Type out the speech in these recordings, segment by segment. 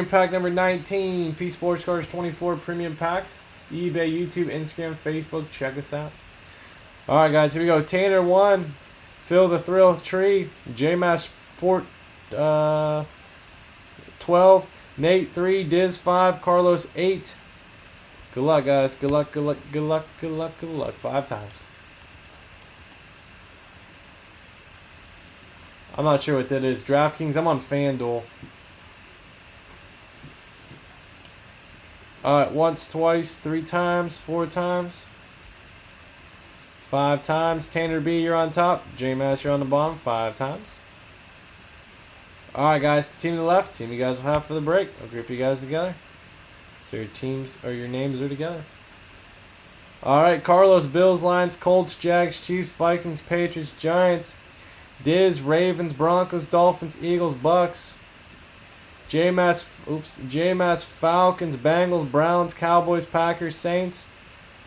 Pack number 19, P-SPORTSCARDS24 premium packs. eBay, YouTube, Instagram, Facebook. Check us out. Alright, guys, here we go. Tanner 1, Phil the Thrill Tree, JMass 12, Nate 3, Diz 5, Carlos 8. Good luck, guys. Good luck, good luck, good luck, good luck, good luck. 5 times. I'm not sure what that is. DraftKings, I'm on FanDuel. Alright, once, twice, 3 times, 4 times, 5 times. Tanner B, you're on top. JMass, you're on the bottom. 5 times. Alright, guys, team to the left. Team you guys will have for the break. I'll group you guys together so your teams or your names are together. Alright, Carlos, Bills, Lions, Colts, Jags, Chiefs, Vikings, Patriots, Giants, Diz, Ravens, Broncos, Dolphins, Eagles, Bucks. JMass, Falcons, Bengals, Browns, Cowboys, Packers, Saints,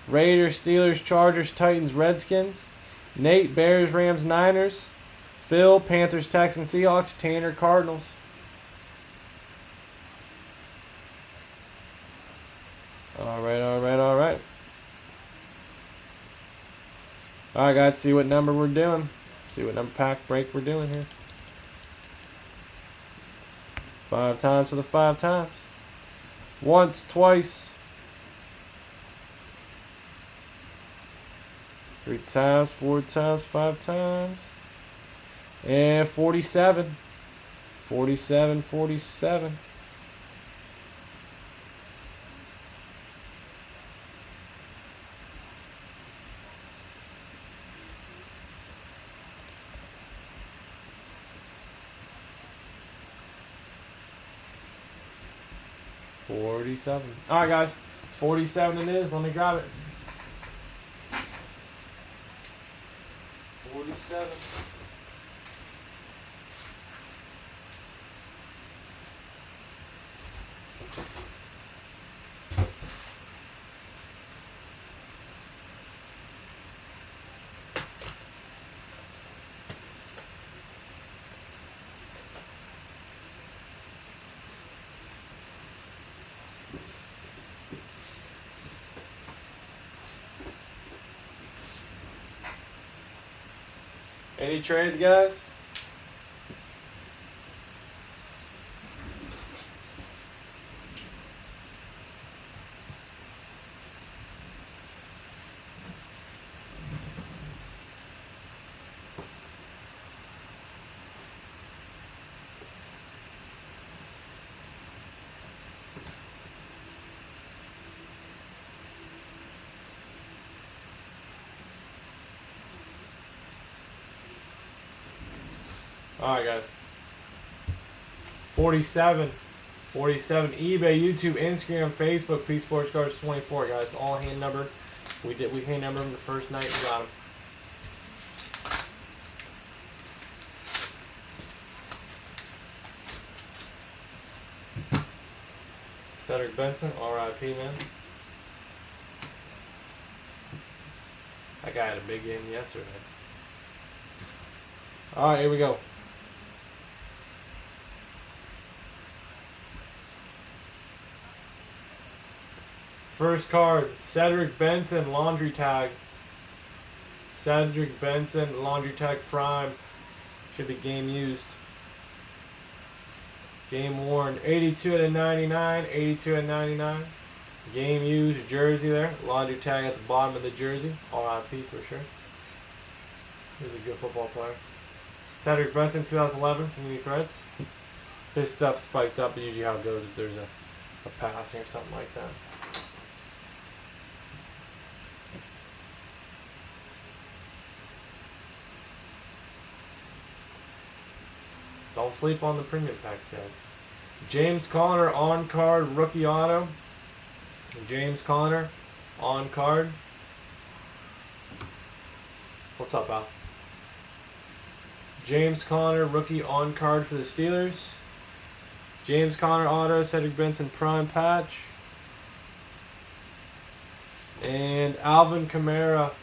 Raiders, Steelers, Chargers, Titans, Redskins. Nate, Bears, Rams, Niners. Phil, Panthers, Texans, Seahawks. Tanner, Cardinals. Alright. Alright, guys, see what number we're doing. See what number pack break we're doing here. 5 times for the 5 times. Once, twice. 3 times, 4 times, 5 times. And 47. 47, 47. Alright, guys. 47 it is. Let me grab it. 47. Any trades, guys? Alright, guys. 47. 47. eBay, YouTube, Instagram, Facebook, P-SPORTSCARDS24, guys. All hand number. We hand numbered them the first night we got them. Cedric Benson, RIP, man. That guy had a big game yesterday. Alright, here we go. First card, Cedric Benson, laundry tag. Cedric Benson, laundry tag prime. Should be game used. Game worn, 82/99, 82/99. Game used jersey there. Laundry tag at the bottom of the jersey. RIP for sure. He's a good football player. Cedric Benson, 2011, Community Threads. His stuff spiked up, usually how it goes if there's a passing or something like that. Don't sleep on the premium packs, guys. James Conner on card rookie auto. James Conner on card. What's up, Al? James Conner rookie on card for the Steelers. James Conner auto, Cedric Benson prime patch. And Alvin Kamara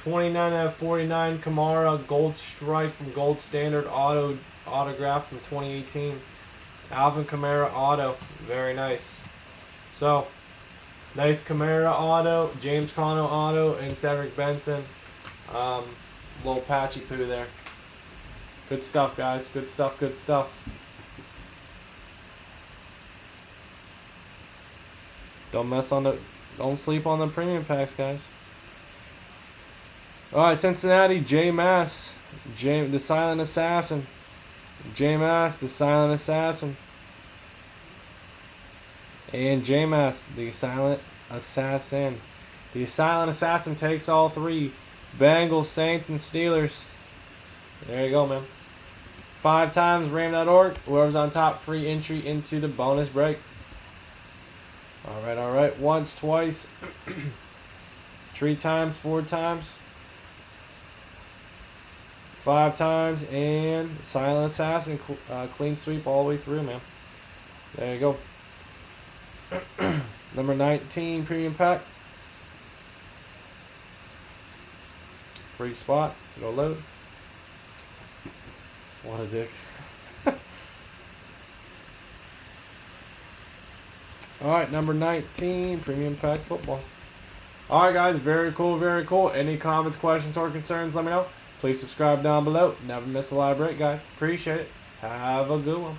29/49 Kamara gold stripe from Gold Standard autograph from 2018. Alvin Kamara auto. Very nice. So, nice Kamara auto, James Conner auto, and Cedric Benson. Little patchy poo there. Good stuff, guys. Good stuff, good stuff. Don't sleep on the premium packs, guys. Alright, Cincinnati, J Mass. The Silent Assassin. J Mass, the Silent Assassin. And J Mass, the Silent Assassin. The Silent Assassin takes all three. Bengals, Saints, and Steelers. There you go, man. 5 times, ram.org. Whoever's on top, free entry into the bonus break. Alright. Once, twice. 3 times, 4 times. 5 times, and Silent Assassin, clean sweep all the way through, man. There you go. Number 19, premium pack. Free spot. It'll load. What a dick. Alright, number 19, premium pack football. Alright, guys, very cool, very cool. Any comments, questions, or concerns, let me know. Please subscribe down below. Never miss a live break, guys. Appreciate it. Have a good one.